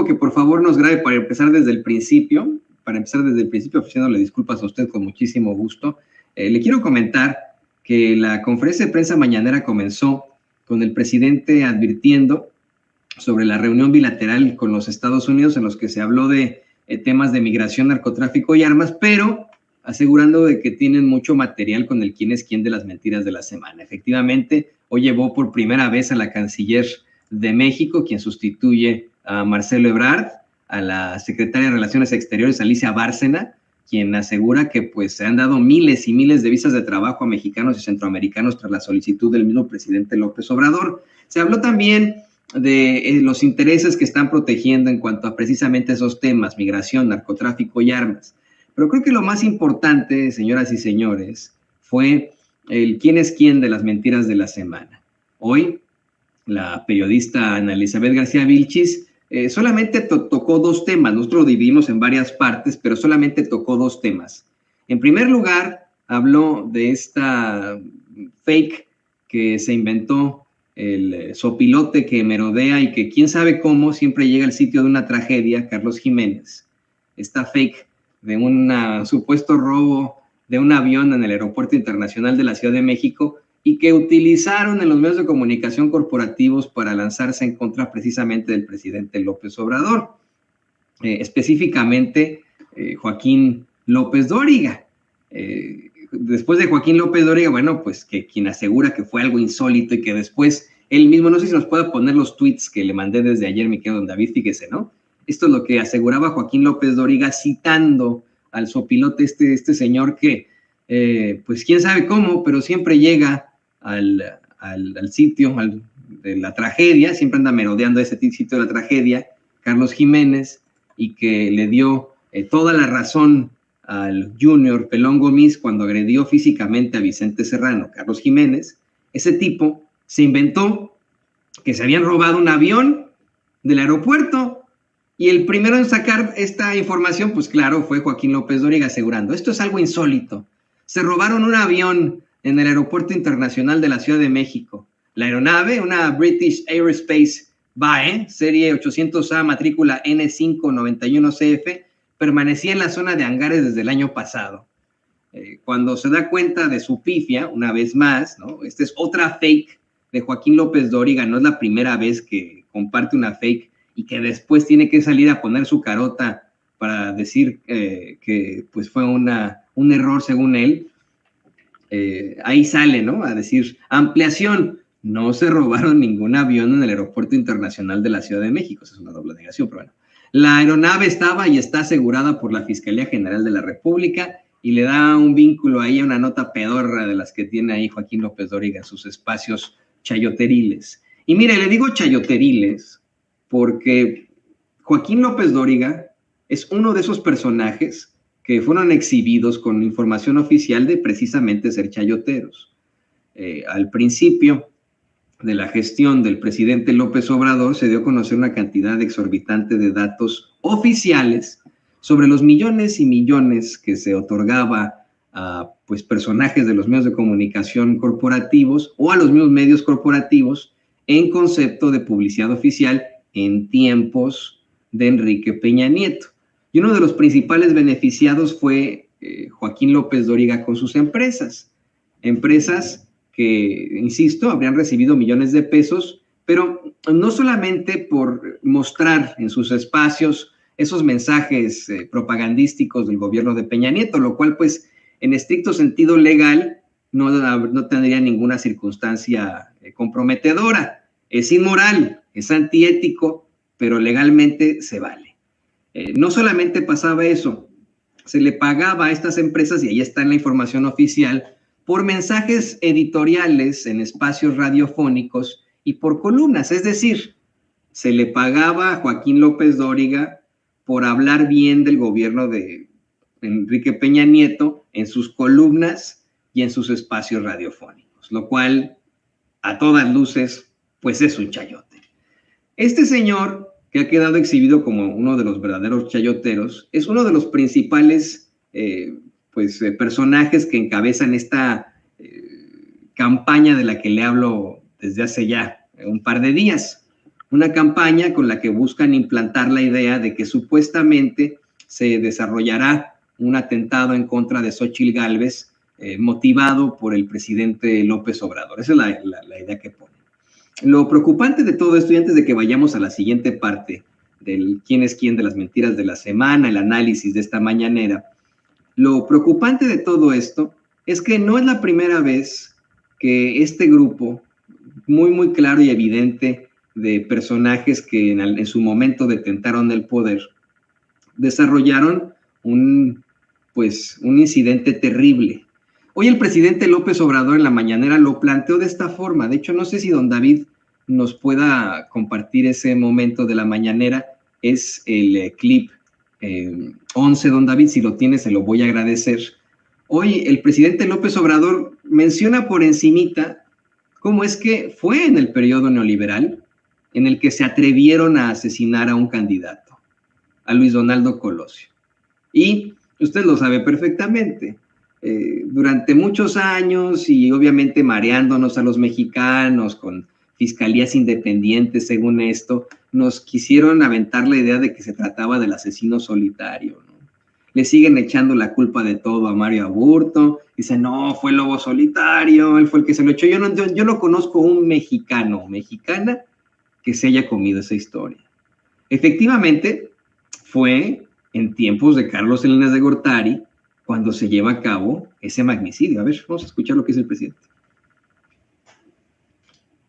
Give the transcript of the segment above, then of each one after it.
que por favor nos grabe para empezar desde el principio, ofreciéndole disculpas a usted con muchísimo gusto. Le quiero comentar que la conferencia de prensa mañanera comenzó con el presidente advirtiendo sobre la reunión bilateral con los Estados Unidos en los que se habló de temas de migración, narcotráfico y armas, pero asegurando de que tienen mucho material con el quién es quién de las mentiras de la semana. Efectivamente, hoy llevó por primera vez a la canciller de México, quien sustituye a Marcelo Ebrard, a la secretaria de Relaciones Exteriores, Alicia Bárcena, quien asegura que pues se han dado miles y miles de visas de trabajo a mexicanos y centroamericanos tras la solicitud del mismo presidente López Obrador. Se habló también de los intereses que están protegiendo en cuanto a precisamente esos temas, migración, narcotráfico y armas. Pero creo que lo más importante, señoras y señores, fue el quién es quién de las mentiras de la semana. Hoy, la periodista Ana Elizabeth García Vilchis solamente tocó dos temas. Nosotros lo dividimos en varias partes, pero solamente tocó dos temas. En primer lugar, habló de esta fake que se inventó el sopilote que merodea y que quién sabe cómo siempre llega al sitio de una tragedia, Carlos Jiménez. Esta fake de un supuesto robo de un avión en el Aeropuerto Internacional de la Ciudad de México y que utilizaron en los medios de comunicación corporativos para lanzarse en contra precisamente del presidente López Obrador. Específicamente, Joaquín López Dóriga. Después de Joaquín López Dóriga, bueno, pues que quien asegura que fue algo insólito y que después él mismo, no sé si nos pueda poner los tweets que le mandé desde ayer, mi querido don David, fíjese, ¿no? Esto es lo que aseguraba Joaquín López Dóriga citando al sopilote este señor que, pues quién sabe cómo, pero siempre llega al sitio de la tragedia, siempre anda merodeando ese sitio de la tragedia, Carlos Jiménez, y que le dio toda la razón al Junior Pelón Gómez cuando agredió físicamente a Vicente Serrano. Carlos Jiménez, ese tipo se inventó que se habían robado un avión del aeropuerto y el primero en sacar esta información, pues claro, fue Joaquín López Dóriga asegurando, esto es algo insólito, se robaron un avión en el Aeropuerto Internacional de la Ciudad de México. La aeronave, una British Aerospace BAe, serie 800A, matrícula N591CF, permanecía en la zona de hangares desde el año pasado. Cuando se da cuenta de su pifia, una vez más, ¿no? Esta es otra fake de Joaquín López Dóriga, no es la primera vez que comparte una fake y que después tiene que salir a poner su carota para decir que pues fue un error según él. Ahí sale, ¿no? A decir, ampliación, no se robaron ningún avión en el Aeropuerto Internacional de la Ciudad de México, esa es una doble negación, pero bueno. La aeronave estaba y está asegurada por la Fiscalía General de la República y le da un vínculo ahí a una nota pedorra de las que tiene ahí Joaquín López Dóriga en sus espacios chayoteriles. Y mire, le digo chayoteriles porque Joaquín López Dóriga es uno de esos personajes que fueron exhibidos con información oficial de precisamente ser chayoteros. Al principio de la gestión del presidente López Obrador se dio a conocer una cantidad exorbitante de datos oficiales sobre los millones y millones que se otorgaba a pues, personajes de los medios de comunicación corporativos o a los mismos medios corporativos en concepto de publicidad oficial en tiempos de Enrique Peña Nieto. Y uno de los principales beneficiados fue Joaquín López Dóriga con sus empresas que, insisto, habrían recibido millones de pesos, pero no solamente por mostrar en sus espacios esos mensajes propagandísticos del gobierno de Peña Nieto, lo cual, pues, en estricto sentido legal, no tendría ninguna circunstancia comprometedora. Es inmoral, es antiético, pero legalmente se vale. No solamente pasaba eso, se le pagaba a estas empresas, y ahí está en la información oficial, por mensajes editoriales en espacios radiofónicos y por columnas, es decir, se le pagaba a Joaquín López Dóriga por hablar bien del gobierno de Enrique Peña Nieto en sus columnas y en sus espacios radiofónicos, lo cual, a todas luces, pues es un chayote. Este señor, que ha quedado exhibido como uno de los verdaderos chayoteros, es uno de los principales personajes que encabezan esta campaña de la que le hablo desde hace ya un par de días. una campaña con la que buscan implantar la idea de que supuestamente se desarrollará un atentado en contra de Xóchitl Gálvez motivado por el presidente López Obrador. Esa es la idea que ponen. Lo preocupante de todo esto, y antes de que vayamos a la siguiente parte del quién es quién de las mentiras de la semana, el análisis de esta mañanera, lo preocupante de todo esto es que no es la primera vez que este grupo, muy claro y evidente, de personajes que en su momento detentaron el poder, desarrollaron un incidente terrible. Hoy el presidente López Obrador en la mañanera lo planteó de esta forma. De hecho, no sé si don David nos pueda compartir ese momento de la mañanera. Es el clip 11, don David, si lo tiene, se lo voy a agradecer. Hoy el presidente López Obrador menciona por encimita cómo es que fue en el periodo neoliberal en el que se atrevieron a asesinar a un candidato, a Luis Donaldo Colosio. Y usted lo sabe perfectamente. Durante muchos años y obviamente mareándonos a los mexicanos con fiscalías independientes, según esto, nos quisieron aventar la idea de que se trataba del asesino solitario, ¿no? Le siguen echando la culpa de todo a Mario Aburto, dicen, no, fue el lobo solitario, él fue el que se lo echó. Yo no conozco un mexicano o mexicana que se haya comido esa historia. Efectivamente, fue en tiempos de Carlos Salinas de Gortari cuando se lleva a cabo ese magnicidio. A ver, vamos a escuchar lo que dice el presidente.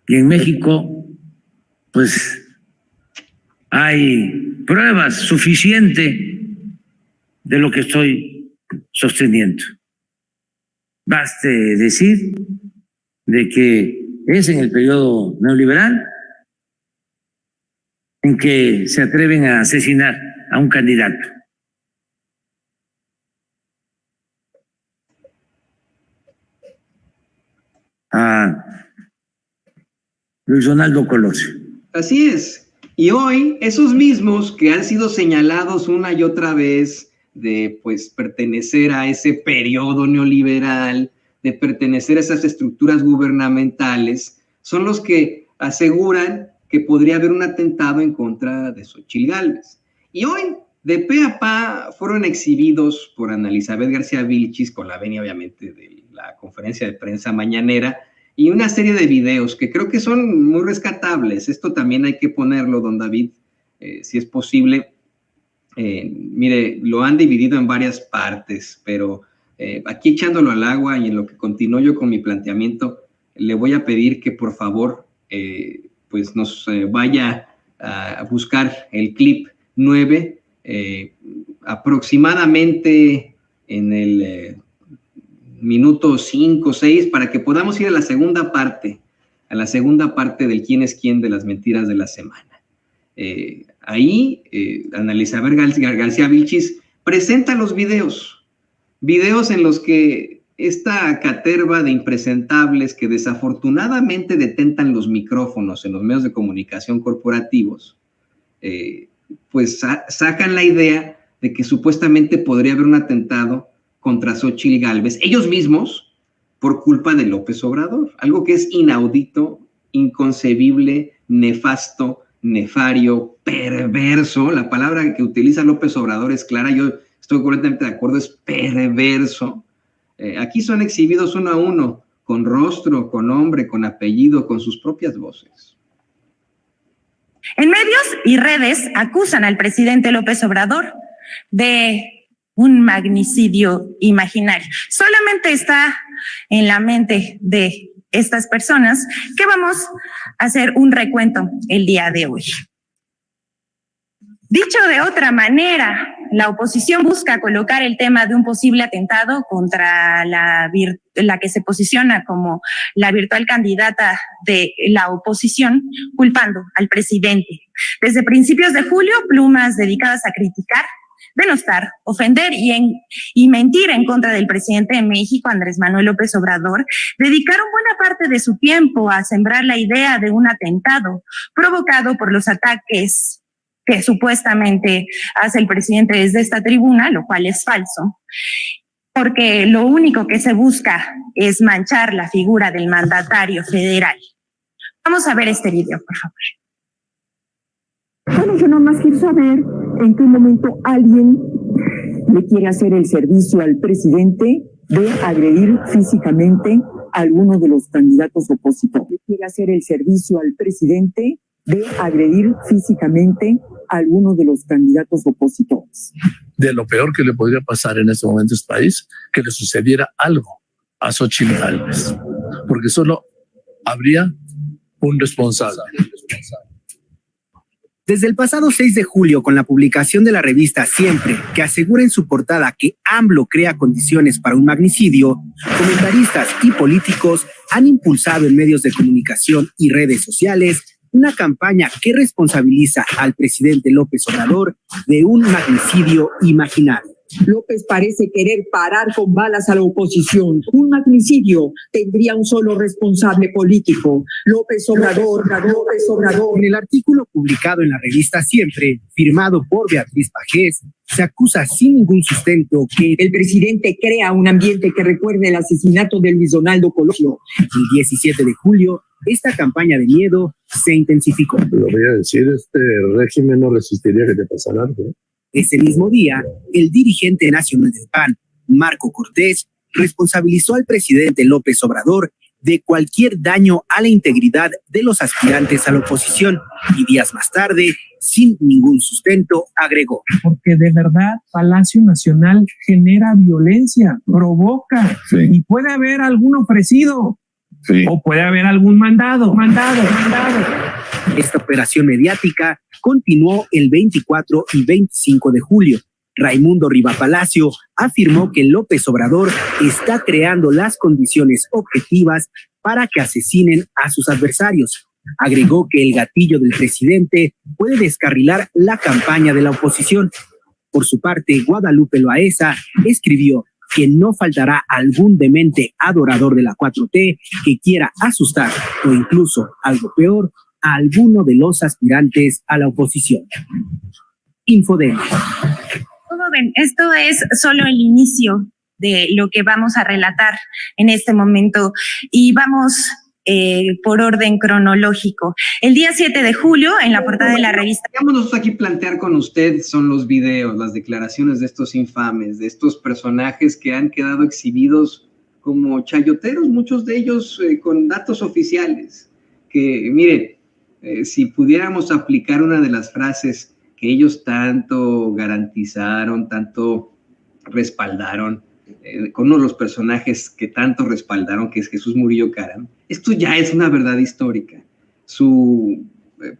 Y en México, pues, hay pruebas suficientes de lo que estoy sosteniendo. Baste decir de que es en el periodo neoliberal en que se atreven a asesinar a un candidato. A Luis Donaldo Colosio. Así es. Y hoy, esos mismos que han sido señalados una y otra vez de pertenecer a ese periodo neoliberal, de pertenecer a esas estructuras gubernamentales, son los que aseguran que podría haber un atentado en contra de Xóchitl Gálvez. Y hoy, de pe a pa, fueron exhibidos por Ana Elizabeth García Vilchis, con la venia obviamente de la conferencia de prensa mañanera, y una serie de videos que creo que son muy rescatables. Esto también hay que ponerlo, don David, si es posible. Mire, lo han dividido en varias partes, pero aquí echándolo al agua y en lo que continúo yo con mi planteamiento, le voy a pedir que por favor nos vaya a buscar el clip 9, aproximadamente en el minuto 5, 6, para que podamos ir a la segunda parte del quién es quién de las mentiras de la semana. Ahí, Ana Elizabeth García Vilchis presenta los videos en los que esta caterva de impresentables que desafortunadamente detentan los micrófonos en los medios de comunicación corporativos, sacan la idea de que supuestamente podría haber un atentado contra Xóchitl Gálvez, ellos mismos, por culpa de López Obrador, algo que es inaudito, inconcebible, nefasto, nefario, perverso. La palabra que utiliza López Obrador es clara, yo estoy completamente de acuerdo, es perverso. Aquí son exhibidos uno a uno, con rostro, con nombre, con apellido, con sus propias voces. En medios y redes acusan al presidente López Obrador de un magnicidio imaginario. Solamente está en la mente de estas personas que vamos a hacer un recuento el día de hoy. Dicho de otra manera, la oposición busca colocar el tema de un posible atentado contra la que se posiciona como la virtual candidata de la oposición, culpando al presidente. Desde principios de julio, plumas dedicadas a criticar, denostar, ofender y mentir en contra del presidente de México, Andrés Manuel López Obrador, dedicaron buena parte de su tiempo a sembrar la idea de un atentado provocado por los ataques que supuestamente hace el presidente desde esta tribuna, lo cual es falso, porque lo único que se busca es manchar la figura del mandatario federal. Vamos a ver este video, por favor. Bueno, yo nada más quiero saber en qué momento alguien le quiere hacer el servicio al presidente de agredir físicamente a alguno de los candidatos opositores. Le quiere hacer el servicio al presidente de agredir físicamente a alguno de los candidatos opositores. De lo peor que le podría pasar en este momento a este país, que le sucediera algo a Xóchitl Gálvez, porque solo habría un responsable. Desde el pasado 6 de julio, con la publicación de la revista Siempre, que asegura en su portada que AMLO crea condiciones para un magnicidio, comentaristas y políticos han impulsado en medios de comunicación y redes sociales una campaña que responsabiliza al presidente López Obrador de un magnicidio imaginario. López parece querer parar con balas a la oposición. Un magnicidio tendría un solo responsable político, López Obrador. En el artículo publicado en la revista Siempre, firmado por Beatriz Pajés, se acusa sin ningún sustento que El presidente crea un ambiente que recuerde el asesinato de Luis Donaldo Colosio. el 17 de julio esta campaña de miedo se intensificó. Lo voy a decir, este régimen no resistiría que te pasara algo. Ese mismo día, el dirigente nacional del PAN, Marco Cortés, responsabilizó al presidente López Obrador de cualquier daño a la integridad de los aspirantes a la oposición y días más tarde, sin ningún sustento, agregó. Porque de verdad Palacio Nacional genera violencia, provoca, y puede haber algún ofrecido, o puede haber algún mandado. Esta operación mediática continuó el 24 y 25 de julio. Raimundo Riva Palacio afirmó que López Obrador está creando las condiciones objetivas para que asesinen a sus adversarios. Agregó que el gatillo del presidente puede descarrilar la campaña de la oposición. Por su parte, Guadalupe Loaesa escribió que no faltará algún demente adorador de la 4T que quiera asustar o incluso, algo peor, a alguno de los aspirantes a la oposición. Infodemia. Joven, esto es solo el inicio de lo que vamos a relatar en este momento y vamos por orden cronológico. El día 7 de julio, en la portada de la revista... Vamos nosotros aquí plantear con usted son los videos, las declaraciones de estos infames, de estos personajes que han quedado exhibidos como chayoteros, muchos de ellos con datos oficiales, que mire, si pudiéramos aplicar una de las frases que ellos tanto garantizaron, tanto respaldaron, con uno de los personajes que tanto respaldaron, que es Jesús Murillo Caram, esto ya es una verdad histórica. Su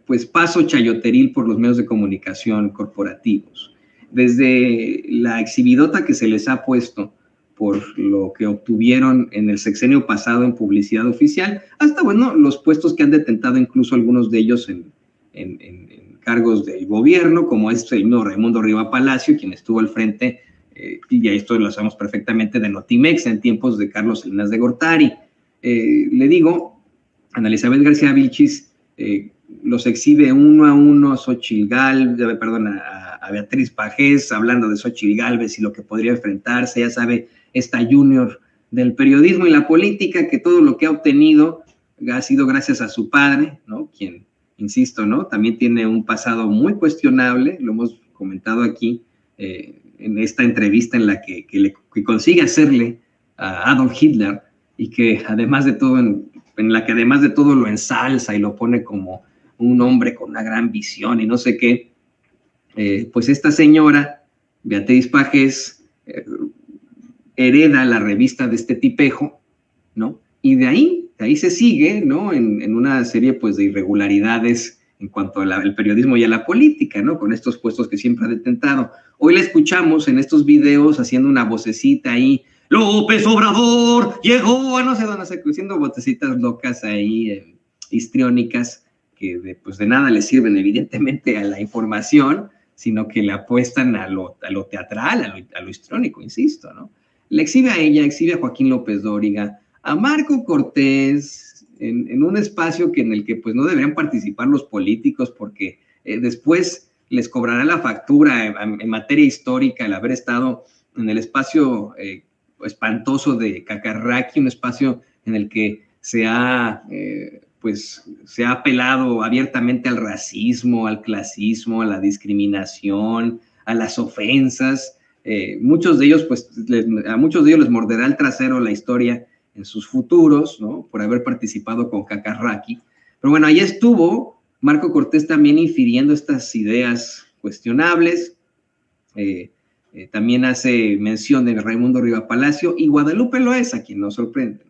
pues paso chayoteril por los medios de comunicación corporativos, desde la exhibidota que se les ha puesto por lo que obtuvieron en el sexenio pasado en publicidad oficial, hasta, bueno, los puestos que han detentado incluso algunos de ellos en cargos del gobierno, como es el mismo Raimundo Riva Palacio, quien estuvo al frente, y esto lo sabemos perfectamente, de Notimex en tiempos de Carlos Salinas de Gortari. Le digo, Ana Elizabeth García Vilchis los exhibe uno a uno a Beatriz Pajés, hablando de Xóchitl Gálvez y lo que podría enfrentarse, ya sabe, esta junior del periodismo y la política, que todo lo que ha obtenido ha sido gracias a su padre, ¿no? Quien, insisto, ¿no? También tiene un pasado muy cuestionable, lo hemos comentado aquí, en esta entrevista en la que consigue hacerle a Adolf Hitler, y que además de todo, en la que además de todo lo ensalza y lo pone como un hombre con una gran visión y no sé qué, pues esta señora, Beatriz Pajés, hereda la revista de este tipejo, ¿no? Y de ahí se sigue, ¿no? En una serie, pues, de irregularidades en cuanto al periodismo y a la política, ¿no? Con estos puestos que siempre ha detentado. Hoy la escuchamos en estos videos haciendo una vocecita ahí, López Obrador llegó a no sé dónde, haciendo vocecitas locas ahí, histriónicas, que de nada le sirven evidentemente a la información, sino que le apuestan a lo teatral, a lo histriónico, insisto, ¿no? Le exhibe a ella, exhibe a Joaquín López Dóriga, a Marco Cortés, en un espacio en el que pues no deberían participar los políticos, porque después les cobrará la factura en materia histórica el haber estado en el espacio espantoso de Cacarraqui, un espacio en el que se ha pues se ha apelado abiertamente al racismo, al clasismo, a la discriminación, a las ofensas. Muchos de ellos, pues, a muchos de ellos les morderá el trasero la historia en sus futuros, ¿no? Por haber participado con Kakarraki. Pero bueno, ahí estuvo Marco Cortés también infiriendo estas ideas cuestionables. También hace mención de Raimundo Riva Palacio y Guadalupe Loaiza, quien nos sorprende.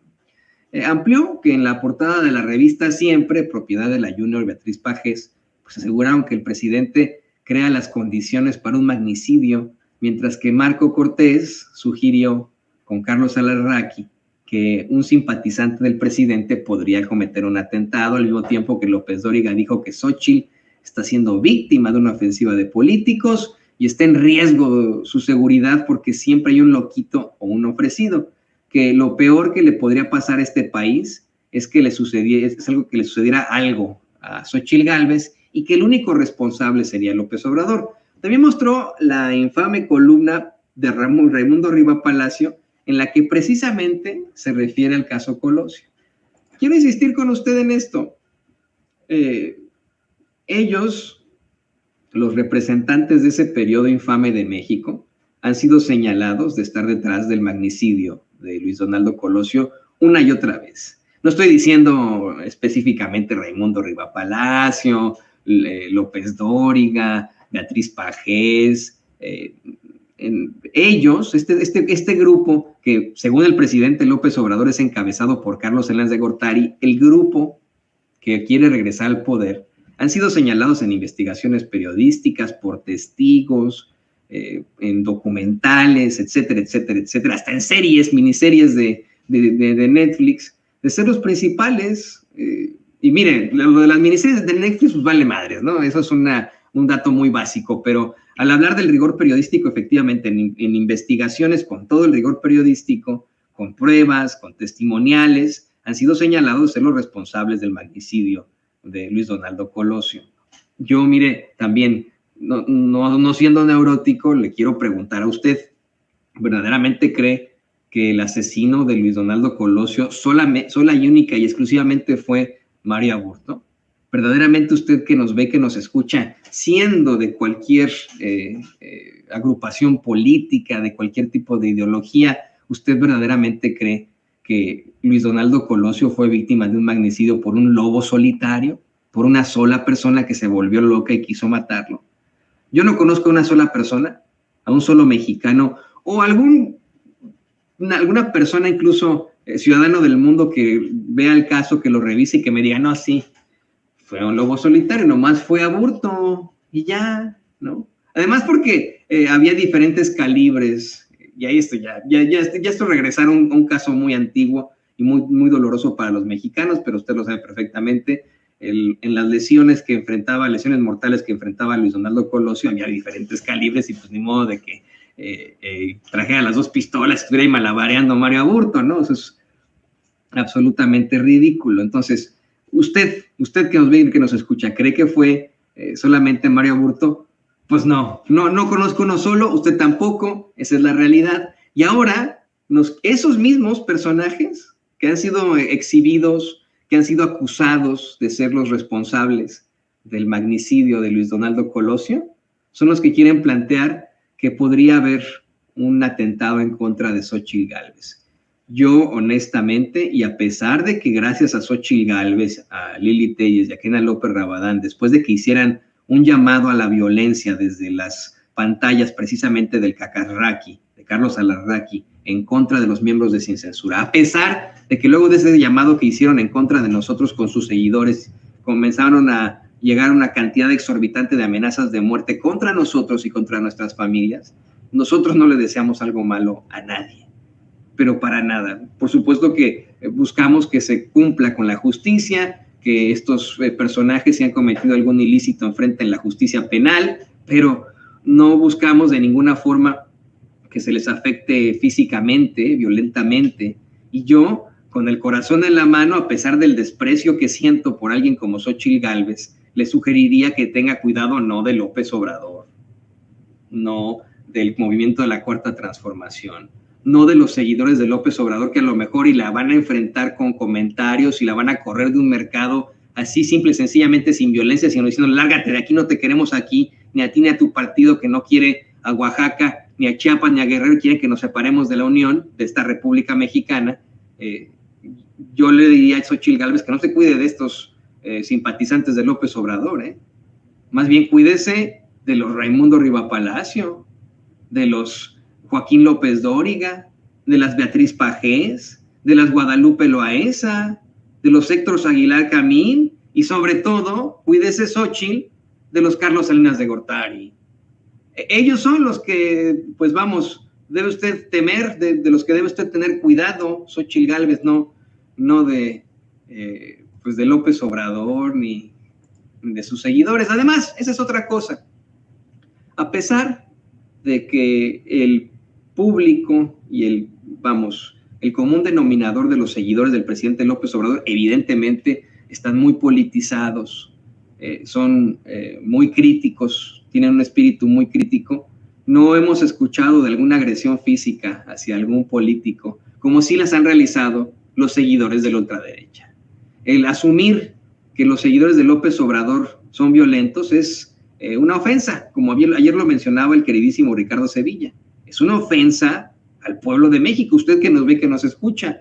Amplió que en la portada de la revista Siempre, propiedad de la Junior Beatriz Pajes, pues aseguraron que el presidente crea las condiciones para un magnicidio, mientras que Marco Cortés sugirió con Carlos Alarraqui que un simpatizante del presidente podría cometer un atentado, al mismo tiempo que López Dóriga dijo que Xóchitl está siendo víctima de una ofensiva de políticos y está en riesgo su seguridad porque siempre hay un loquito o un ofrecido, que lo peor que le podría pasar a este país es que le sucediera algo a Xóchitl Gálvez y que el único responsable sería López Obrador. También mostró la infame columna de Raimundo Riva Palacio, en la que precisamente se refiere al caso Colosio. Quiero insistir con usted en esto. Ellos, los representantes de ese periodo infame de México, han sido señalados de estar detrás del magnicidio de Luis Donaldo Colosio una y otra vez. No estoy diciendo específicamente Raimundo Riva Palacio, López Dóriga, Beatriz Pajes, ellos, este grupo que según el presidente López Obrador es encabezado por Carlos Salinas de Gortari, el grupo que quiere regresar al poder, han sido señalados en investigaciones periodísticas por testigos, en documentales, etcétera, etcétera, etcétera, hasta en series, miniseries de Netflix, de ser los principales. Y miren, lo de las miniseries de Netflix pues vale madres, ¿no? Eso es un dato muy básico, pero al hablar del rigor periodístico, efectivamente, en investigaciones con todo el rigor periodístico, con pruebas, con testimoniales, han sido señalados de ser los responsables del magnicidio de Luis Donaldo Colosio. Yo, mire, también, no siendo neurótico, le quiero preguntar a usted, ¿verdaderamente cree que el asesino de Luis Donaldo Colosio sola y única y exclusivamente fue Mario Aburto? ¿Verdaderamente usted que nos ve, que nos escucha, siendo de cualquier agrupación política, de cualquier tipo de ideología, usted verdaderamente cree que Luis Donaldo Colosio fue víctima de un magnicidio por un lobo solitario, por una sola persona que se volvió loca y quiso matarlo? Yo no conozco a una sola persona, a un solo mexicano o alguna persona, incluso ciudadano del mundo, que vea el caso, que lo revise y que me diga, no, sí, fue un lobo solitario, nomás fue Aburto y ya, ¿no? Además porque había diferentes calibres, y ahí esto ya esto regresar a un caso muy antiguo y muy, muy doloroso para los mexicanos, pero usted lo sabe perfectamente, en las lesiones mortales que enfrentaba Luis Donaldo Colosio, había diferentes calibres y pues ni modo de que trajera las dos pistolas, estuviera ahí malabareando Mario Aburto, ¿no? Eso es absolutamente ridículo. Entonces, usted que nos ve y que nos escucha, ¿cree que fue solamente Mario Aburto? Pues no conozco uno solo, usted tampoco, esa es la realidad. Y ahora, esos mismos personajes que han sido exhibidos, que han sido acusados de ser los responsables del magnicidio de Luis Donaldo Colosio, son los que quieren plantear que podría haber un atentado en contra de Xóchitl Gálvez. Yo, honestamente, y a pesar de que gracias a Xóchitl Gálvez, a Lili Téllez y a Kena López Rabadán, después de que hicieran un llamado a la violencia desde las pantallas precisamente del Kakarraki, de Carlos Alarraqui, en contra de los miembros de Sin Censura, a pesar de que luego de ese llamado que hicieron en contra de nosotros con sus seguidores, comenzaron a llegar una cantidad exorbitante de amenazas de muerte contra nosotros y contra nuestras familias, nosotros no le deseamos algo malo a nadie, pero para nada. Por supuesto que buscamos que se cumpla con la justicia, que estos personajes, si han cometido algún ilícito, enfrenten la justicia penal, pero no buscamos de ninguna forma que se les afecte físicamente, violentamente. Y yo, con el corazón en la mano, a pesar del desprecio que siento por alguien como Xóchitl Gálvez, le sugeriría que tenga cuidado no de López Obrador, no del movimiento de la Cuarta Transformación, no de los seguidores de López Obrador, que a lo mejor y la van a enfrentar con comentarios y la van a correr de un mercado así simple, sencillamente sin violencia, sino diciendo, lárgate de aquí, no te queremos aquí, ni a ti ni a tu partido que no quiere a Oaxaca, ni a Chiapas, ni a Guerrero, quieren que nos separemos de la Unión, de esta República Mexicana. Yo le diría a Xóchitl Gálvez que no se cuide de estos simpatizantes de López Obrador, más bien cuídese de los Raimundo Rivapalacio, de los Joaquín López Dóriga, de las Beatriz Pajés, de las Guadalupe Loaesa, de los Héctor Aguilar Camín, y sobre todo, cuídese, Xóchitl, de los Carlos Salinas de Gortari. Ellos son los que, pues vamos, debe usted temer, de los que debe usted tener cuidado, Xóchitl Gálvez, no de, pues de López Obrador, ni de sus seguidores. Además, esa es otra cosa. A pesar de que el público y el común denominador de los seguidores del presidente López Obrador evidentemente están muy politizados, son muy críticos, tienen un espíritu muy crítico. No hemos escuchado de alguna agresión física hacia algún político, como sí las han realizado los seguidores de la ultraderecha. El asumir que los seguidores de López Obrador son violentos es una ofensa, como ayer lo mencionaba el queridísimo Ricardo Sevilla. Es una ofensa al pueblo de México, usted que nos ve, que nos escucha.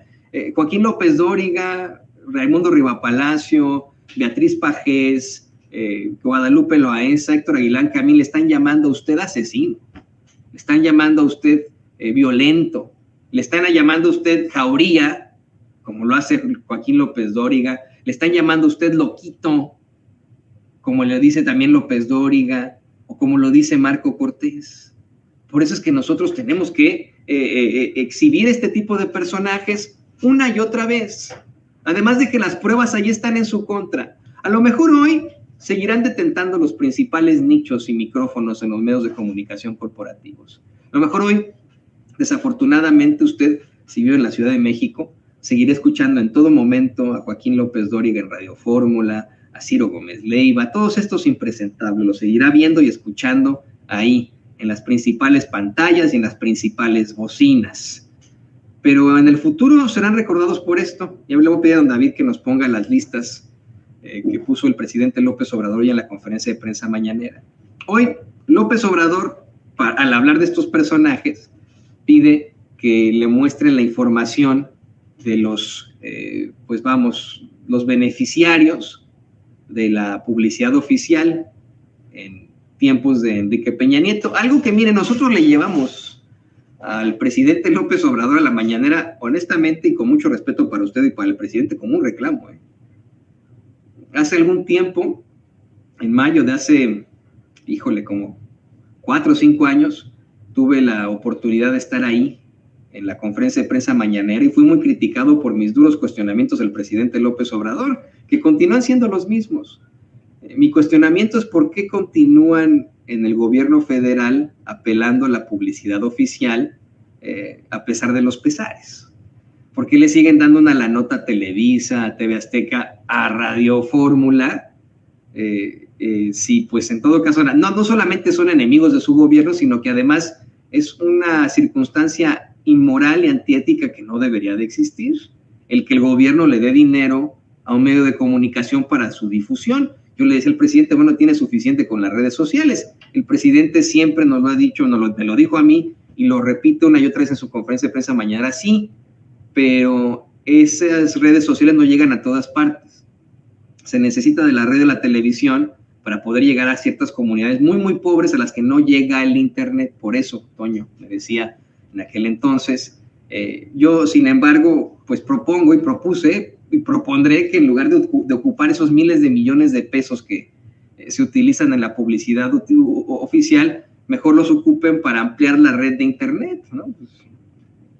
Joaquín López Dóriga, Raimundo Rivapalacio, Beatriz Pajés, Guadalupe Loaesa, Héctor Aguilar Camín, le están llamando a usted asesino, le están llamando a usted violento, le están llamando a usted jauría, como lo hace Joaquín López Dóriga, le están llamando a usted loquito, como le dice también López Dóriga, o como lo dice Marco Cortés. Por eso es que nosotros tenemos que exhibir este tipo de personajes una y otra vez. Además de que las pruebas ahí están en su contra. A lo mejor hoy seguirán detentando los principales nichos y micrófonos en los medios de comunicación corporativos. A lo mejor hoy, desafortunadamente, usted, si vive en la Ciudad de México, seguirá escuchando en todo momento a Joaquín López Dóriga en Radio Fórmula, a Ciro Gómez Leiva, todos estos impresentables, los seguirá viendo y escuchando ahí, en las principales pantallas y en las principales bocinas. Pero en el futuro serán recordados por esto. Ya le voy a pedir a don David que nos ponga las listas que puso el presidente López Obrador ya en la conferencia de prensa mañanera. Hoy, López Obrador, al hablar de estos personajes, pide que le muestren la información de los, los beneficiarios de la publicidad oficial en tiempos de Enrique Peña Nieto. Algo que, miren, nosotros le llevamos al presidente López Obrador a la mañanera, honestamente y con mucho respeto para usted y para el presidente, como un reclamo. Hace algún tiempo, en mayo de hace, como 4 o 5 años, tuve la oportunidad de estar ahí en la conferencia de prensa mañanera y fui muy criticado por mis duros cuestionamientos del presidente López Obrador, que continúan siendo los mismos. Mi cuestionamiento es por qué continúan en el gobierno federal apelando a la publicidad oficial a pesar de los pesares. ¿Por qué le siguen dando una la nota a Televisa, a TV Azteca, a Radio Fórmula? Sí, pues en todo caso, no solamente son enemigos de su gobierno, sino que además es una circunstancia inmoral y antiética que no debería de existir. El que el gobierno le dé dinero a un medio de comunicación para su difusión. Yo le decía al presidente, bueno, tiene suficiente con las redes sociales. El presidente siempre nos lo ha dicho, me lo dijo a mí y lo repite una y otra vez en su conferencia de prensa mañana, sí, pero esas redes sociales no llegan a todas partes. Se necesita de la red de la televisión para poder llegar a ciertas comunidades muy, muy pobres a las que no llega el internet. Por eso, Toño, me decía en aquel entonces, yo, sin embargo, pues propongo y propuse y propondré que en lugar de ocupar esos miles de millones de pesos que se utilizan en la publicidad oficial, mejor los ocupen para ampliar la red de internet, ¿no?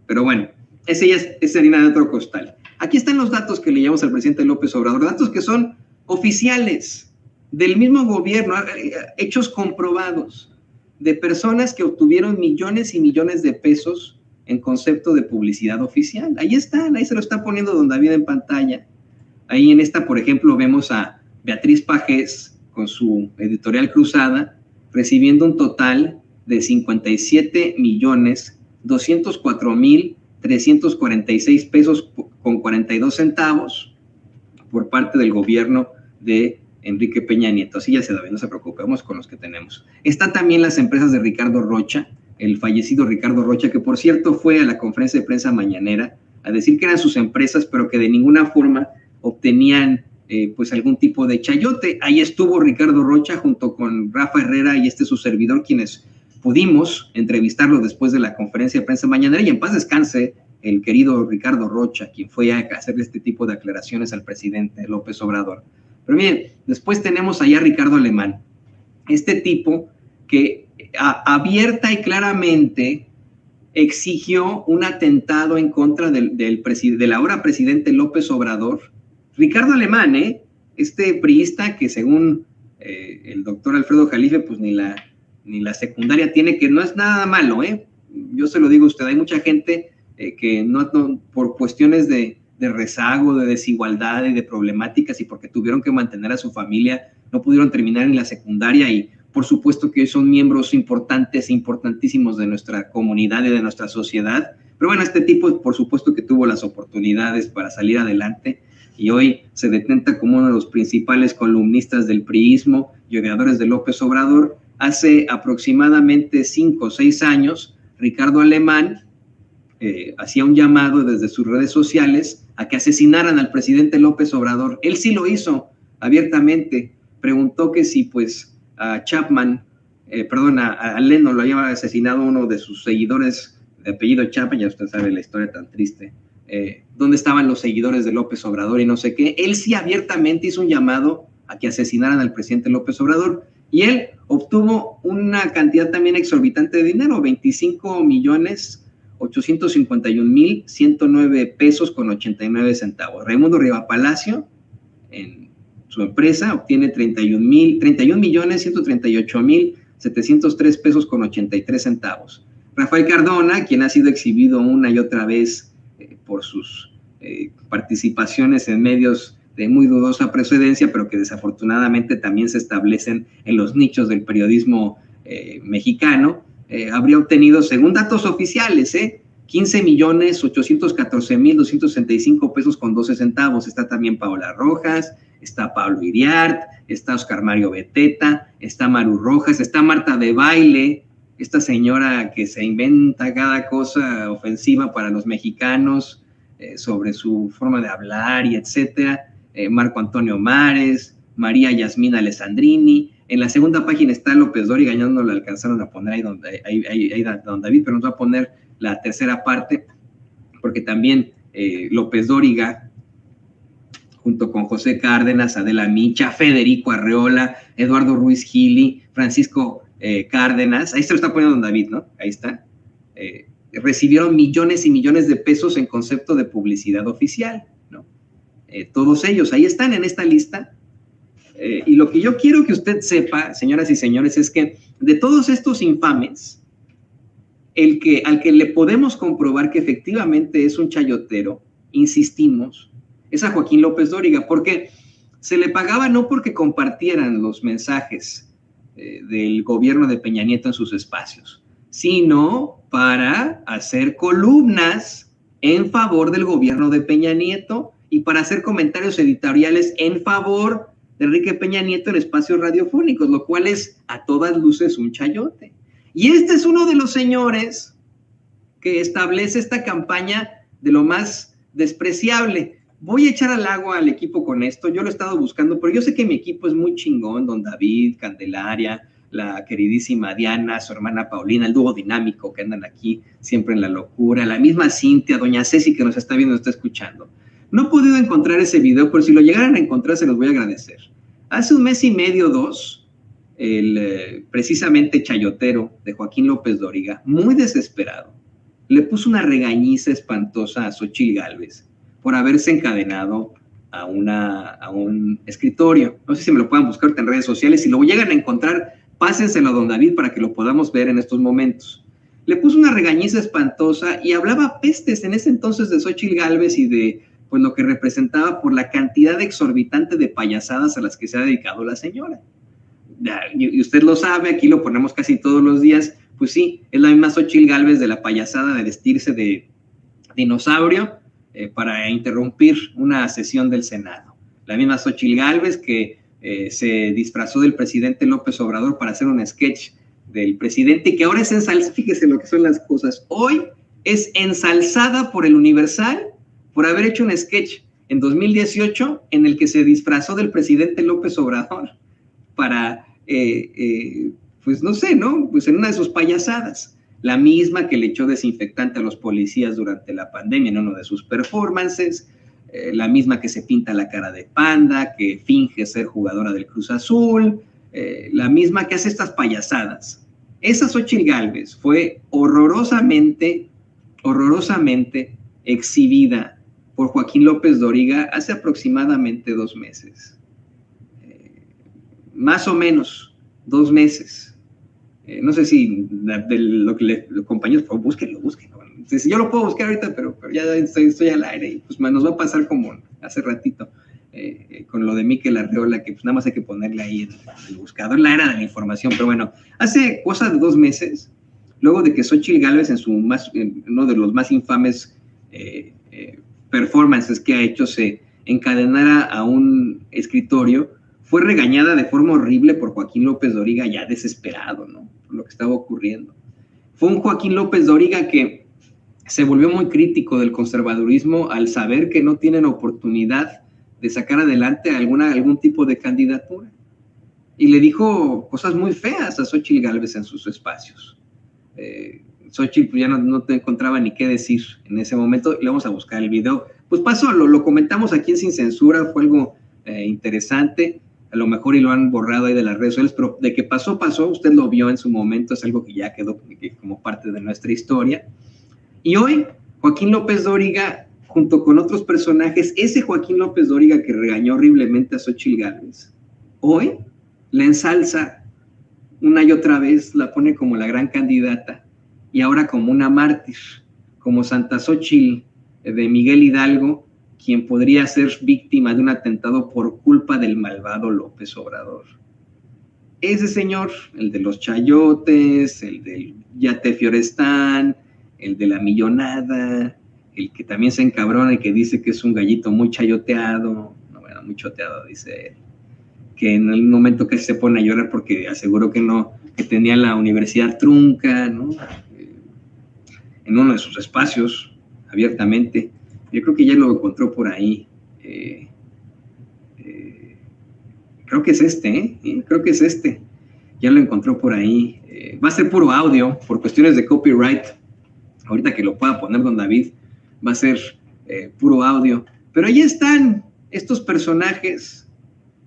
Pero bueno, esa es harina de otro costal. Aquí están los datos que le llevamos al presidente López Obrador, datos que son oficiales del mismo gobierno, hechos comprobados, de personas que obtuvieron millones y millones de pesos en concepto de publicidad oficial. Ahí están, ahí se lo está poniendo don David en pantalla. Ahí en esta, por ejemplo, vemos a Beatriz Pajés con su editorial Cruzada, recibiendo un total de 57 millones 204,346 pesos con 42 centavos por parte del gobierno de Enrique Peña Nieto. Así ya se da bien, no se preocupe, vamos con los que tenemos. Está también las empresas de Ricardo Rocha, el fallecido Ricardo Rocha, que por cierto fue a la conferencia de prensa mañanera a decir que eran sus empresas, pero que de ninguna forma obtenían pues algún tipo de chayote. Ahí estuvo Ricardo Rocha junto con Rafa Herrera y su servidor, quienes pudimos entrevistarlo después de la conferencia de prensa mañanera, y en paz descanse el querido Ricardo Rocha, quien fue a hacerle este tipo de aclaraciones al presidente López Obrador. Pero miren, después tenemos allá a Ricardo Alemán, este tipo que abierta y claramente exigió un atentado en contra del ahora presidente López Obrador. Ricardo Alemán, este priista que según el doctor Alfredo Jalife, pues ni la secundaria tiene, que no es nada malo, yo se lo digo a usted, hay mucha gente que no por cuestiones de rezago, de desigualdad y de problemáticas, y porque tuvieron que mantener a su familia, no pudieron terminar en la secundaria, y por supuesto que hoy son miembros importantes e importantísimos de nuestra comunidad y de nuestra sociedad. Pero bueno, este tipo por supuesto que tuvo las oportunidades para salir adelante, y hoy se detenta como uno de los principales columnistas del priismo y odiadores de López Obrador. Hace aproximadamente 5 o 6 años, Ricardo Alemán hacía un llamado desde sus redes sociales a que asesinaran al presidente López Obrador. Él sí lo hizo abiertamente. Preguntó que si pues a Chapman, a Leno lo había asesinado uno de sus seguidores de apellido Chapman, ya usted sabe la historia tan triste, dónde estaban los seguidores de López Obrador y no sé qué. Él sí abiertamente hizo un llamado a que asesinaran al presidente López Obrador, y él obtuvo una cantidad también exorbitante de dinero, 25,851,109 pesos con 89 centavos. Raimundo Rivapalacio, en su empresa, obtiene 31,138,703 pesos con 83 centavos. Rafael Cardona, quien ha sido exhibido una y otra vez por sus participaciones en medios de muy dudosa procedencia, pero que desafortunadamente también se establecen en los nichos del periodismo mexicano, habría obtenido, según datos oficiales, 15,814,265 pesos con 12 centavos. Está también Paola Rojas, está Pablo Iriart, está Oscar Mario Beteta, está Maru Rojas, está Marta de Baile, esta señora que se inventa cada cosa ofensiva para los mexicanos sobre su forma de hablar y etcétera. Marco Antonio Mares, María Yasmina Alessandrini. En la segunda página está López Dóriga, ya no lo alcanzaron a poner ahí don David, pero nos va a poner la tercera parte, porque también López Dóriga, junto con José Cárdenas, Adela Micha, Federico Arreola, Eduardo Ruiz Gili, Francisco Cárdenas, ahí se lo está poniendo don David, ¿no? Ahí está. Recibieron millones y millones de pesos en concepto de publicidad oficial, ¿no? Todos ellos ahí están en esta lista. Y lo que yo quiero que usted sepa, señoras y señores, es que de todos estos infames, al que le podemos comprobar que efectivamente es un chayotero, insistimos, es a Joaquín López Dóriga, porque se le pagaba no porque compartieran los mensajes del gobierno de Peña Nieto en sus espacios, sino para hacer columnas en favor del gobierno de Peña Nieto y para hacer comentarios editoriales en favor de Enrique Peña Nieto en espacios radiofónicos, lo cual es a todas luces un chayote. Y este es uno de los señores que establece esta campaña de lo más despreciable. Voy a echar al agua al equipo con esto, yo lo he estado buscando, pero yo sé que mi equipo es muy chingón, don David, Candelaria, la queridísima Diana, su hermana Paulina, el dúo dinámico que andan aquí siempre en la locura, la misma Cintia, doña Ceci que nos está viendo, nos está escuchando. No he podido encontrar ese video, pero si lo llegaran a encontrar se los voy a agradecer. Hace 1 mes y medio, 2, el precisamente chayotero de Joaquín López Dóriga, muy desesperado, le puso una regañiza espantosa a Xóchitl Gálvez por haberse encadenado a un escritorio. No sé si me lo puedan buscar en redes sociales. Si lo llegan a encontrar, pásenselo a don David para que lo podamos ver en estos momentos. Le puso una regañiza espantosa y hablaba pestes en ese entonces de Xóchitl Gálvez y de pues lo que representaba por la cantidad exorbitante de payasadas a las que se ha dedicado la señora. Y usted lo sabe, aquí lo ponemos casi todos los días, pues sí, es la misma Xóchitl Gálvez de la payasada de vestirse de dinosaurio para interrumpir una sesión del Senado. La misma Xóchitl Gálvez que se disfrazó del presidente López Obrador para hacer un sketch del presidente, que ahora es ensalzada, fíjese lo que son las cosas, hoy es ensalzada por el Universal por haber hecho un sketch en 2018 en el que se disfrazó del presidente López Obrador para, pues no sé, ¿no? Pues en una de sus payasadas, la misma que le echó desinfectante a los policías durante la pandemia en uno de sus performances, la misma que se pinta la cara de panda, que finge ser jugadora del Cruz Azul, la misma que hace estas payasadas. Esa Xóchitl Gálvez fue horrorosamente exhibida por Joaquín López Dóriga hace aproximadamente 2 meses. Más o menos 2 meses. No sé si de lo que los compañeros, búsquenlo. Entonces, yo lo puedo buscar ahorita, pero ya estoy al aire y pues nos va a pasar como hace ratito con lo de Mikel Arreola, que pues nada más hay que ponerle ahí en el buscador, la era de la información. Pero bueno, hace cosa de 2 meses, luego de que Xóchitl Gálvez en uno de los más infames performances que ha hecho se encadenara a un escritorio, fue regañada de forma horrible por Joaquín López Dóriga, ya desesperado, ¿no? Por lo que estaba ocurriendo. Fue un Joaquín López Dóriga que se volvió muy crítico del conservadurismo al saber que no tienen oportunidad de sacar adelante algún tipo de candidatura. Y le dijo cosas muy feas a Xóchitl Gálvez en sus espacios. Xóchitl pues ya no te encontraba ni qué decir en ese momento. Le vamos a buscar el video. Pues pasó, lo comentamos aquí en Sin Censura, fue algo interesante. A lo mejor y lo han borrado ahí de las redes sociales, pero de que pasó, usted lo vio en su momento, es algo que ya quedó como parte de nuestra historia. Y hoy, Joaquín López Dóriga, junto con otros personajes, ese Joaquín López Dóriga que regañó horriblemente a Xóchitl Gálvez, hoy la ensalza una y otra vez, la pone como la gran candidata, y ahora como una mártir, como Santa Xóchitl de Miguel Hidalgo, quien podría ser víctima de un atentado por culpa del malvado López Obrador. Ese señor, el de los chayotes, el del yate Fiorestán, el de la millonada, el que también se encabrona y que dice que es un gallito muy chayoteado, muy choteado, dice él, que en el momento que se pone a llorar porque aseguró que tenía la universidad trunca, ¿no? En uno de sus espacios, abiertamente. Yo creo que ya lo encontró por ahí. Creo que es creo que es este. Ya lo encontró por ahí. Va a ser puro audio por cuestiones de copyright. Ahorita que lo pueda poner don David, va a ser puro audio. Pero ahí están estos personajes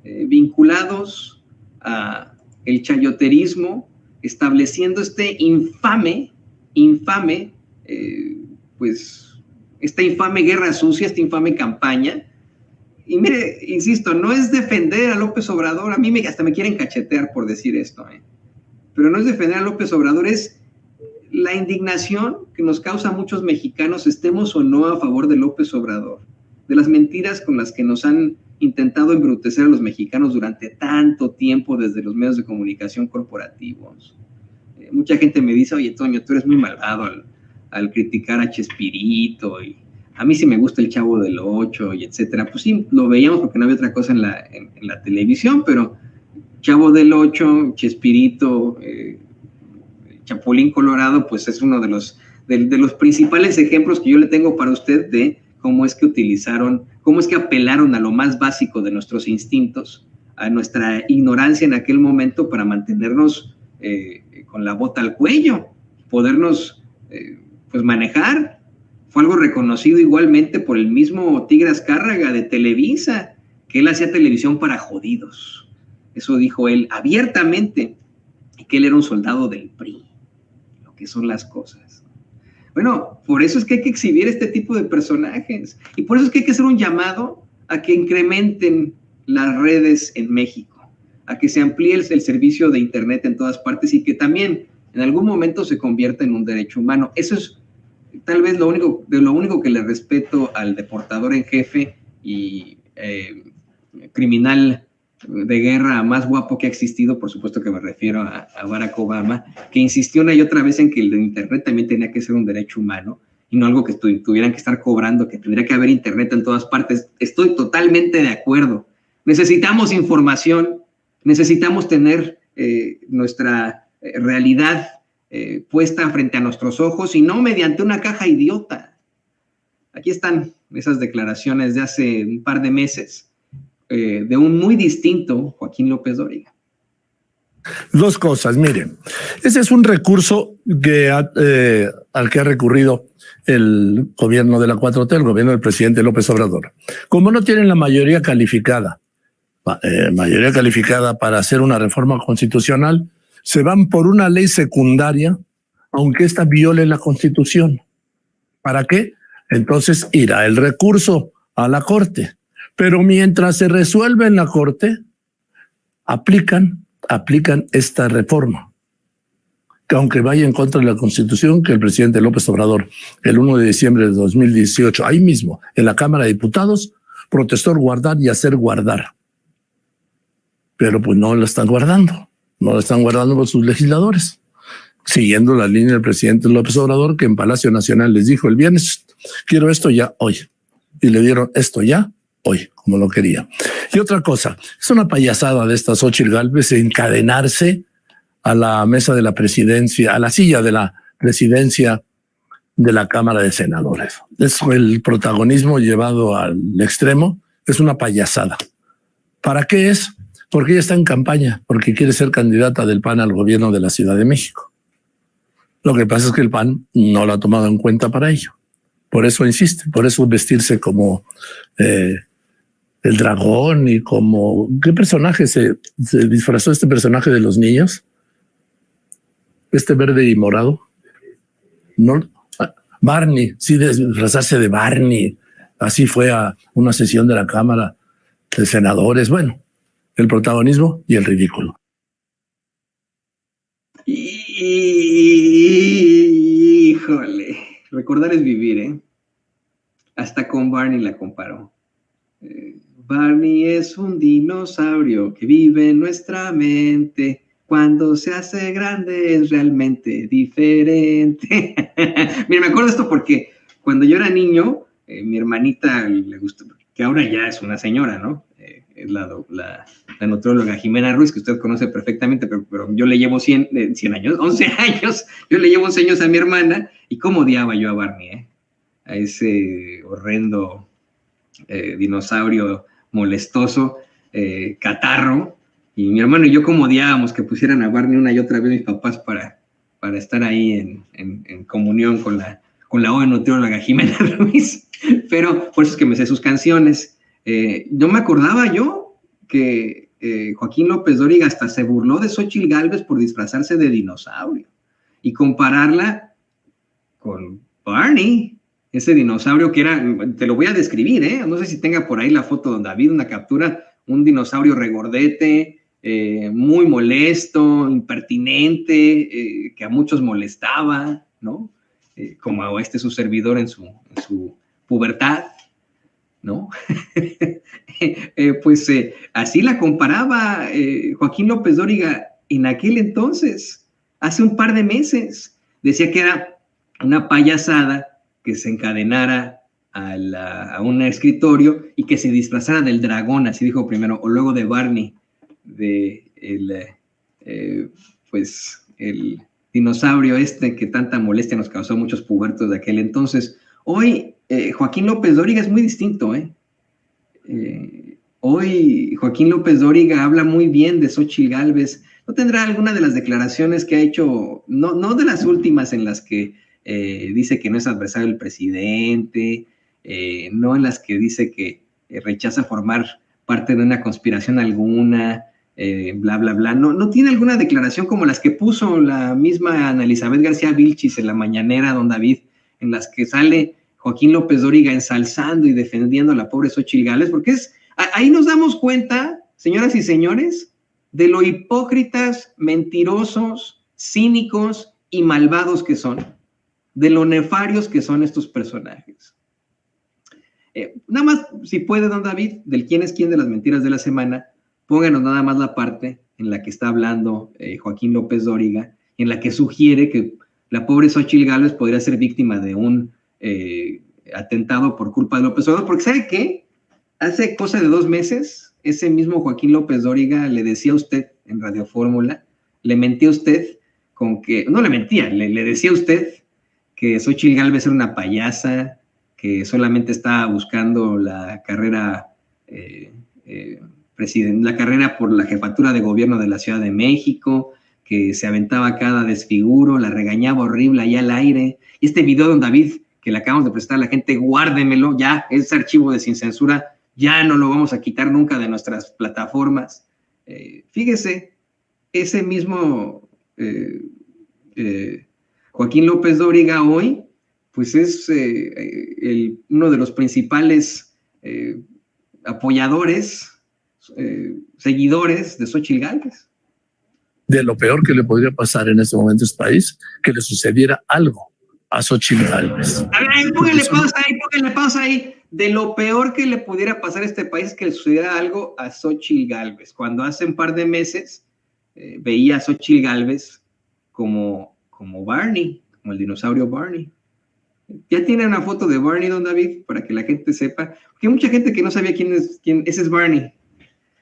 vinculados a el chayoterismo, estableciendo este infame, pues esta infame guerra sucia, esta infame campaña. Y mire, insisto, no es defender a López Obrador, a mí hasta me quieren cachetear por decir esto, pero no es defender a López Obrador, es la indignación que nos causa a muchos mexicanos, estemos o no a favor de López Obrador, de las mentiras con las que nos han intentado embrutecer a los mexicanos durante tanto tiempo desde los medios de comunicación corporativos. Mucha gente me dice, oye, Toño, tú eres muy malvado al criticar a Chespirito, y a mí sí me gusta el Chavo del Ocho, y etcétera. Pues sí, lo veíamos porque no había otra cosa en la televisión, pero Chavo del Ocho, Chespirito, Chapulín Colorado, pues es uno de los principales ejemplos que yo le tengo para usted de cómo es que apelaron a lo más básico de nuestros instintos, a nuestra ignorancia en aquel momento para mantenernos con la bota al cuello, podernos pues manejar. Fue algo reconocido igualmente por el mismo Tigre Azcárraga de Televisa, que él hacía televisión para jodidos. Eso dijo él abiertamente, y que él era un soldado del PRI, lo que son las cosas. Bueno, por eso es que hay que exhibir este tipo de personajes, y por eso es que hay que hacer un llamado a que incrementen las redes en México, a que se amplíe el servicio de internet en todas partes y que también en algún momento se convierta en un derecho humano. Eso es tal vez lo único que le respeto al deportador en jefe y criminal de guerra más guapo que ha existido, por supuesto que me refiero a Barack Obama, que insistió una y otra vez en que el internet también tenía que ser un derecho humano y no algo que tuvieran que estar cobrando, que tendría que haber internet en todas partes. Estoy totalmente de acuerdo. Necesitamos información, necesitamos tener nuestra realidad puesta frente a nuestros ojos y no mediante una caja idiota. Aquí están esas declaraciones de hace un par de meses de un muy distinto Joaquín López Dóriga. Dos cosas, miren, ese es un recurso que al que ha recurrido el gobierno de la 4T, el gobierno del presidente López Obrador. Como no tienen la mayoría calificada para hacer una reforma constitucional, se van por una ley secundaria, aunque ésta viole la Constitución. ¿Para qué? Entonces irá el recurso a la Corte. Pero mientras se resuelve en la Corte, aplican esta reforma, que aunque vaya en contra de la Constitución, que el presidente López Obrador, el 1 de diciembre de 2018, ahí mismo, en la Cámara de Diputados, protestó guardar y hacer guardar. Pero pues no la están guardando por sus legisladores, siguiendo la línea del presidente López Obrador, que en Palacio Nacional les dijo el viernes, quiero esto ya hoy, y le dieron esto ya hoy, como lo quería. Y otra cosa, es una payasada de esta Xóchitl Gálvez encadenarse a la mesa de la presidencia, a la silla de la presidencia de la Cámara de Senadores. Es el protagonismo llevado al extremo, es una payasada. ¿Para qué es? Porque ella está en campaña, porque quiere ser candidata del PAN al gobierno de la Ciudad de México. Lo que pasa es que el PAN no lo ha tomado en cuenta para ello. Por eso insiste, por eso vestirse como el dragón y como... ¿Qué personaje se disfrazó este personaje de los niños? Este verde y morado. ¿No? Barney, sí, disfrazarse de Barney. Así fue a una sesión de la Cámara de Senadores. Bueno, el protagonismo y el ridículo. Híjole, recordar es vivir, ¿eh? Hasta con Barney la comparó. Barney es un dinosaurio que vive en nuestra mente. Cuando se hace grande es realmente diferente. Mira, me acuerdo esto porque cuando yo era niño, mi hermanita le gustó, que ahora ya es una señora, ¿no? Es la nutrióloga Jimena Ruiz, que usted conoce perfectamente, pero yo le llevo 100 años, 11 años, yo le llevo 11 años a mi hermana, y cómo odiaba yo a Barney, a ese horrendo dinosaurio molestoso, catarro, y mi hermano y yo cómo odiábamos que pusieran a Barney una y otra vez mis papás para estar ahí en comunión con la hoy nutrióloga Jimena Ruiz, pero por eso es que me sé sus canciones. No me acordaba yo que Joaquín López Dóriga hasta se burló de Xóchitl Gálvez por disfrazarse de dinosaurio y compararla con Barney, ese dinosaurio que era, te lo voy a describir, no sé si tenga por ahí la foto de David, una captura, un dinosaurio regordete, muy molesto, impertinente, que a muchos molestaba, ¿no? Como a su servidor en su pubertad, ¿no? Pues así la comparaba Joaquín López Dóriga en aquel entonces, hace un par de meses. Decía que era una payasada que se encadenara a un escritorio y que se disfrazara del dragón, así dijo primero, o luego de Barney, pues el dinosaurio que tanta molestia nos causó a muchos pubertos de aquel entonces. Hoy Joaquín López Dóriga es muy distinto, hoy Joaquín López Dóriga habla muy bien de Xóchitl Gálvez. ¿No tendrá alguna de las declaraciones que ha hecho, no de las últimas en las que dice que no es adversario del presidente, no en las que dice que rechaza formar parte de una conspiración alguna, bla, bla, bla? ¿No tiene alguna declaración como las que puso la misma Ana Elizabeth García Vilchis en la mañanera, don David, en las que sale Joaquín López Dóriga ensalzando y defendiendo a la pobre Xóchitl Gálvez? Porque ahí nos damos cuenta, señoras y señores, de lo hipócritas, mentirosos, cínicos y malvados que son, de lo nefarios que son estos personajes. Nada más, si puede, don David, del quién es quién de las mentiras de la semana, pónganos nada más la parte en la que está hablando Joaquín López Dóriga, en la que sugiere que la pobre Xóchitl Gálvez podría ser víctima de un atentado por culpa de López Obrador, porque ¿sabe qué? Hace cosa de 2 meses, ese mismo Joaquín López Dóriga le decía a usted en Radio Fórmula, le mentía a usted con que, no le mentía, le decía a usted que Xóchitl Gálvez era una payasa, que solamente estaba buscando la carrera la carrera por la jefatura de gobierno de la Ciudad de México, que se aventaba cada desfiguro, la regañaba horrible allá al aire. Y este video, don David, que le acabamos de prestar a la gente, guárdemelo, ya, ese archivo de Sin Censura, ya no lo vamos a quitar nunca de nuestras plataformas. Fíjese, ese mismo Joaquín López Dóriga hoy, pues es uno de los principales apoyadores, seguidores de Xóchitl Gálvez. De lo peor que le podría pasar en este momento a este país, que le sucediera algo a Xóchitl Gálvez. A ver, pónganle pausa ahí. De lo peor que le pudiera pasar a este país es que le sucediera algo a Xóchitl Gálvez. Cuando hace un par de meses veía a Xóchitl Gálvez como Barney, como el dinosaurio Barney. Ya tiene una foto de Barney, don David, para que la gente sepa, porque hay mucha gente que no sabía quién ese es Barney.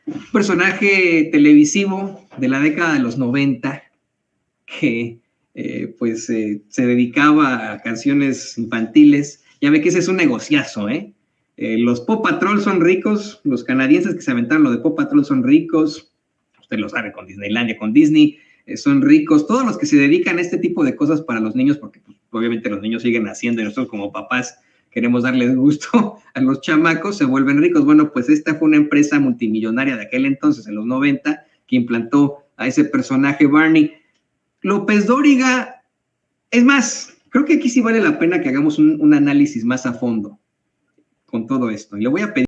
Un personaje televisivo de la década de los 90 que se dedicaba a canciones infantiles. Ya ve que ese es un negociazo, ¿eh? Los Paw Patrol son ricos, los canadienses que se aventaron lo de Paw Patrol son ricos, usted lo sabe con Disneylandia, con Disney, son ricos, todos los que se dedican a este tipo de cosas para los niños, porque pues, obviamente los niños siguen haciendo y nosotros como papás queremos darles gusto a los chamacos, se vuelven ricos. Bueno, pues esta fue una empresa multimillonaria de aquel entonces, en los 90, que implantó a ese personaje Barney. López Dóriga, es más, creo que aquí sí vale la pena que hagamos un análisis más a fondo con todo esto. Y le voy a pedir